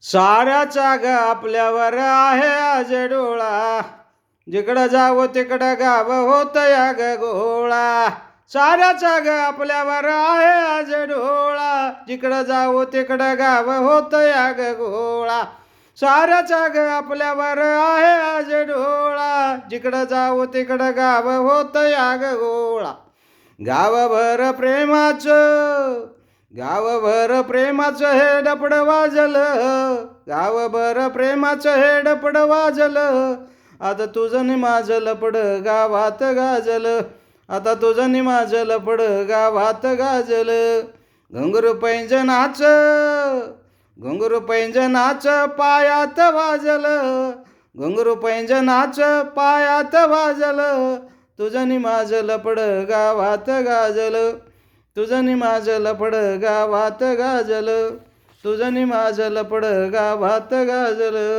साऱ्याचा ग आपल्यावर आहे आज डोळा, जिकडं जावं तिकडं गाव होत या ग गोळा. साऱ्याचा ग आपल्यावर आहे आज डोळा, जिकडं जावं तिकडं गाव होत या ग गोळा. साऱ्याचा ग आपल्यावर आहे आज डोळा, जिकडं जावं तिकडं गाव होत या ग गोळा. गावभर प्रेमाचं, गावभर प्रेमाचं हे डपड वाजलं, गावभर प्रेमाचं हे डपड वाजलं. आता तुझं नि माझं लपड गावात गाजलं, आता तुझं नि माझं लपड गावात गाजलं. घुंगरू पैंजनाचं, घुंगरू पैंजनाचं पायात वाजलं, घुंगरू पैंजनाचं पायात वाजलं. तुझं नि माझं लपड गावात गाजलं, तुझं नि माझं लपड गावात गाजलं, तुझं नि माझं लपड गावात गाजलं.